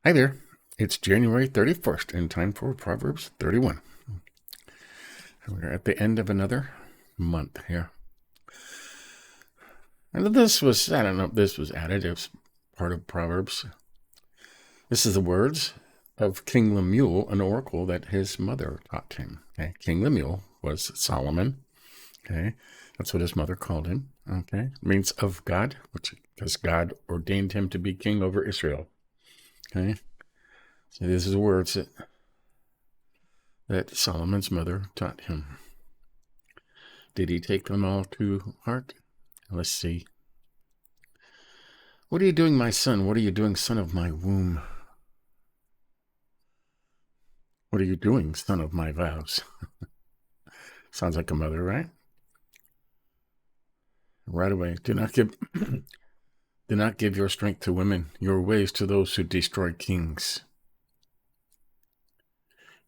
Hi there. It's January 31st and time for Proverbs 31. We're at the end of another month here. And this was, I don't know if this was added as part of Proverbs. This is the words of King Lemuel, an oracle that his mother taught him. Okay? King Lemuel was Solomon. Okay, that's what his mother called him. Okay, it means of God, which because God ordained him to be king over Israel. Okay, so these are the words that Solomon's mother taught him. Did he take them all to heart? Let's see. What are you doing, my son? What are you doing, son of my womb? What are you doing, son of my vows? Sounds like a mother, right? Right away. Do not give your strength to women, your ways to those who destroy kings.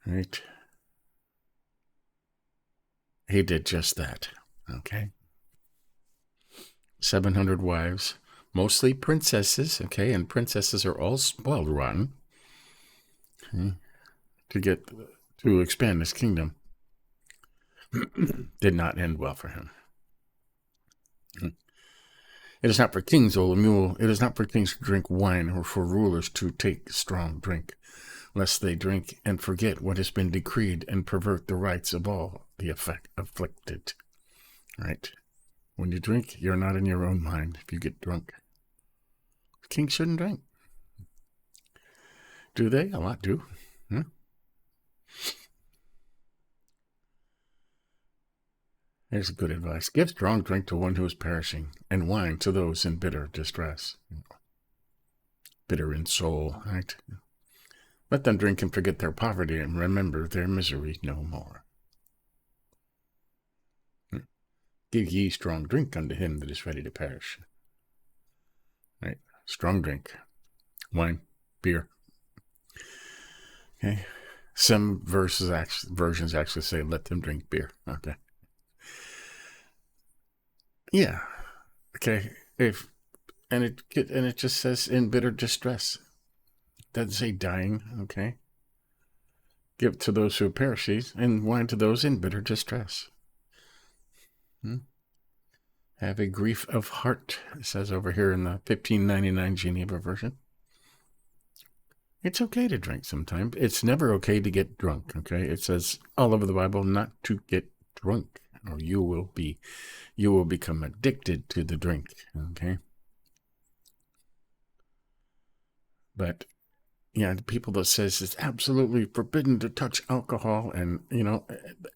Right? He did just that. Okay. 700 wives, mostly princesses. Okay, and princesses are all spoiled rotten. Okay. To expand his kingdom did not end well for him. It is not for kings, O Lemuel. It is not for kings to drink wine, or for rulers to take strong drink, lest they drink and forget what has been decreed and pervert the rights of all the afflicted. Right? When you drink, you're not in your own mind if you get drunk. Kings shouldn't drink. Do they? A lot do. Hmm? Here's a good advice. Give strong drink to one who is perishing, and wine to those in bitter distress. Bitter in soul, right? Let them drink and forget their poverty and remember their misery no more. Give ye strong drink unto him that is ready to perish. Right? Strong drink. Wine, beer. Okay. Some versions actually say, let them drink beer. Okay. Yeah. Okay. It just says in bitter distress. It doesn't say dying. Okay. Give to those who perish, and wine to those in bitter distress. Have a grief of heart, it says over here in the 1599 Geneva version. It's okay to drink sometimes. It's never okay to get drunk. Okay. It says all over the Bible not to get drunk, or you will become addicted to the drink. Okay. But yeah, the people that says it's absolutely forbidden to touch alcohol, and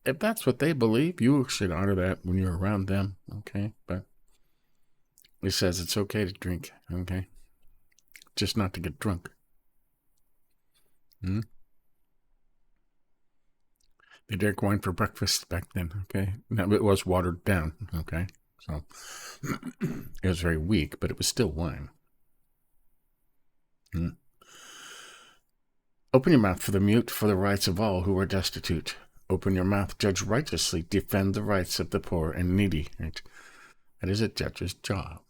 if that's what they believe, you should honor that when you're around them. Okay. But it says it's okay to drink. Okay. Just not to get drunk. They drank wine for breakfast back then. Okay. Now it was watered down. Okay. So it was very weak, but it was still wine. Open your mouth for the mute, for the rights of all who are destitute. Open your mouth, judge righteously, defend the rights of the poor and needy. Right? That is a judge's job,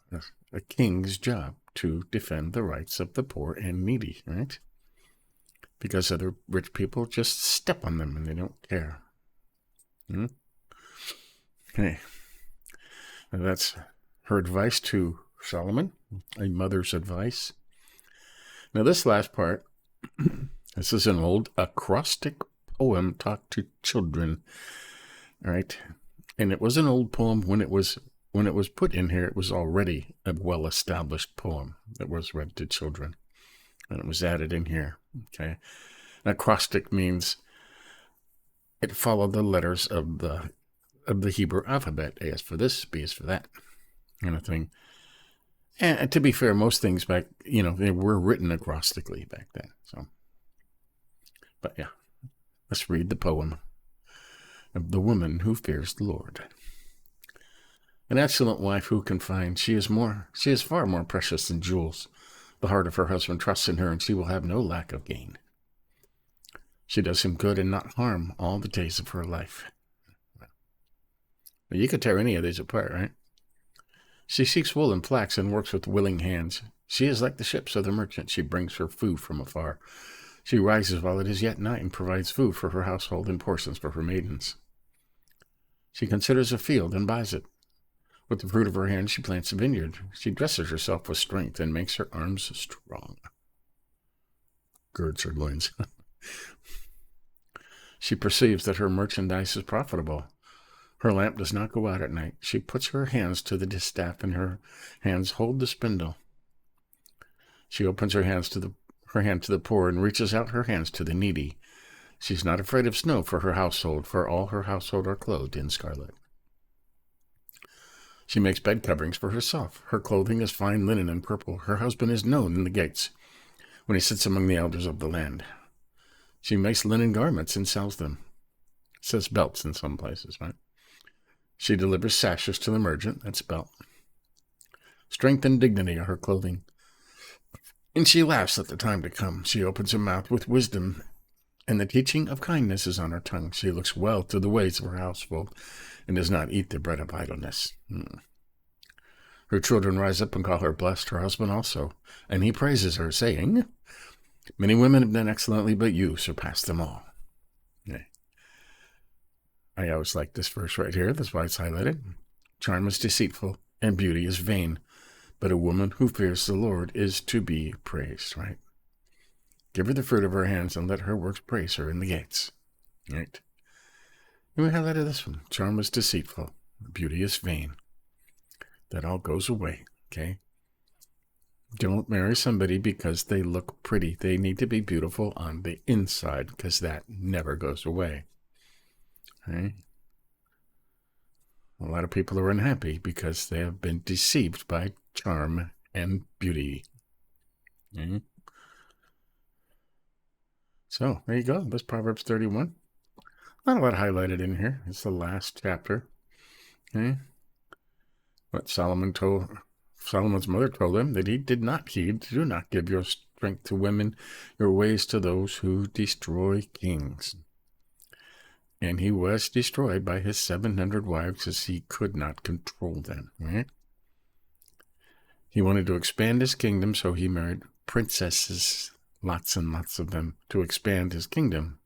a king's job, to defend the rights of the poor and needy, right? Because other rich people just step on them and they don't care. Okay. Now that's her advice to Solomon, a mother's advice. Now this last part, this is an old acrostic poem taught to children, right? And it was an old poem when it was put in here. It was already a well-established poem that was read to children, and it was added in here. Okay, an acrostic means it followed the letters of the Hebrew alphabet. A is for this, B is for that, kind of thing. And to be fair, most things back, they were written acrostically back then. So, but yeah, let's read the poem of the woman who fears the Lord. An excellent wife who can find? She is far more precious than jewels. The heart of her husband trusts in her, and she will have no lack of gain. She does him good and not harm all the days of her life. You could tear any of these apart, right? She seeks wool and flax and works with willing hands. She is like the ships of the merchant. She brings her food from afar. She rises while it is yet night and provides food for her household and portions for her maidens. She considers a field and buys it. With the fruit of her hand, she plants a vineyard. She dresses herself with strength and makes her arms strong. Girds her loins. She perceives that her merchandise is profitable. Her lamp does not go out at night. She puts her hands to the distaff, and her hands hold the spindle. She opens her hand to the poor and reaches out her hands to the needy. She's not afraid of snow for her household, for all her household are clothed in scarlet. She makes bed coverings for herself. Her clothing is fine linen and purple. Her husband is known in the gates when he sits among the elders of the land. She makes linen garments and sells them. It says belts in some places, right? She delivers sashes to the merchant. That's belt. Strength and dignity are her clothing. And she laughs at the time to come. She opens her mouth with wisdom, and the teaching of kindness is on her tongue. She looks well to the ways of her household and does not eat the bread of idleness. Her children rise up and call her blessed, her husband also, and he praises her, saying, many women have done excellently, but you surpass them all. Okay. I always like this verse right here. That's why it's highlighted. Charm is deceitful, and beauty is vain, but a woman who fears the Lord is to be praised, right? Give her the fruit of her hands, and let her works praise her in the gates. Right? And we highlighted this one. Charm is deceitful. Beauty is vain. That all goes away, okay? Don't marry somebody because they look pretty. They need to be beautiful on the inside, because that never goes away. Okay? A lot of people are unhappy because they have been deceived by charm and beauty. Okay? So, there you go. That's Proverbs 31. Not a lot highlighted in here. It's the last chapter. Okay? What Solomon's mother told him, that he did not heed. Do not give your strength to women, your ways to those who destroy kings. And he was destroyed by his 700 wives, as he could not control them. Right? He wanted to expand his kingdom, so he married princesses, lots and lots of them, to expand his kingdom.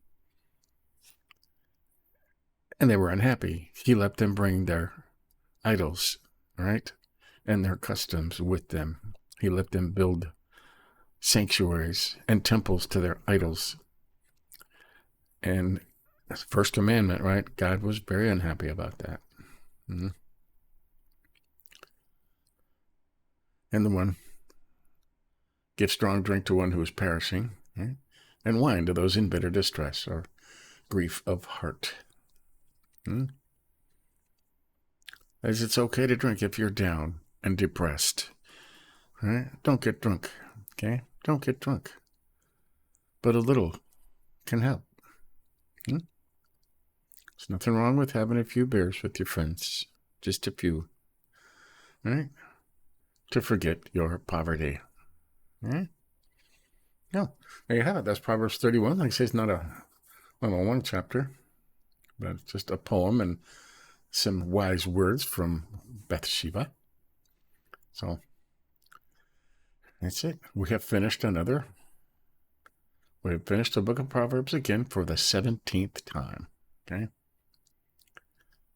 And they were unhappy. He let them bring their idols, right, and their customs with them. He let them build sanctuaries and temples to their idols. And first commandment, right? God was very unhappy about that. Mm-hmm. And the one, give strong drink to one who is perishing, right? And wine to those in bitter distress or grief of heart. As it's okay to drink if you're down and depressed. Right? Don't get drunk. Okay? Don't get drunk. But a little can help. There's nothing wrong with having a few beers with your friends. Just a few. Right? To forget your poverty. Right? No. There you have it. That's Proverbs 31. Like I say, it's not a long chapter, but it's just a poem and some wise words from Bathsheba. So that's it. We have finished the book of Proverbs again for the 17th time. Okay.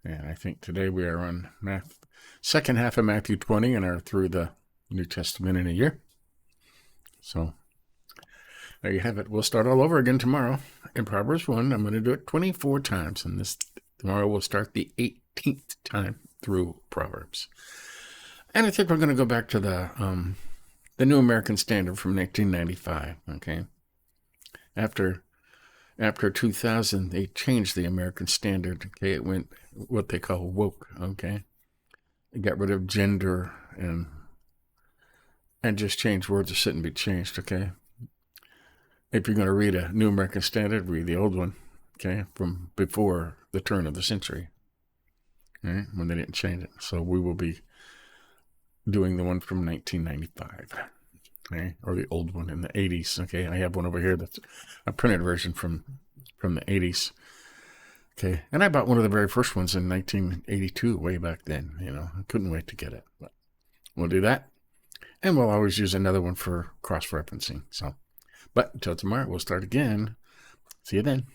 And I think today we are on second half of Matthew 20 and are through the New Testament in a year. So there you have it. We'll start all over again tomorrow in Proverbs 1. I'm going to do it 24 times, and tomorrow we'll start the 18th time through Proverbs. And I think we're going to go back to the New American Standard from 1995. Okay, after 2000, they changed the American Standard. Okay, it went what they call woke. Okay, it got rid of gender and just changed words that shouldn't be changed. Okay. If you're going to read a New American Standard, read the old one, okay, from before the turn of the century, right, when they didn't change it. So we will be doing the one from 1995, okay, or the old one in the 80s, okay. I have one over here that's a printed version from the 80s, okay. And I bought one of the very first ones in 1982, way back then, I couldn't wait to get it. But we'll do that. And we'll always use another one for cross-referencing. So, but until tomorrow, we'll start again. See you then.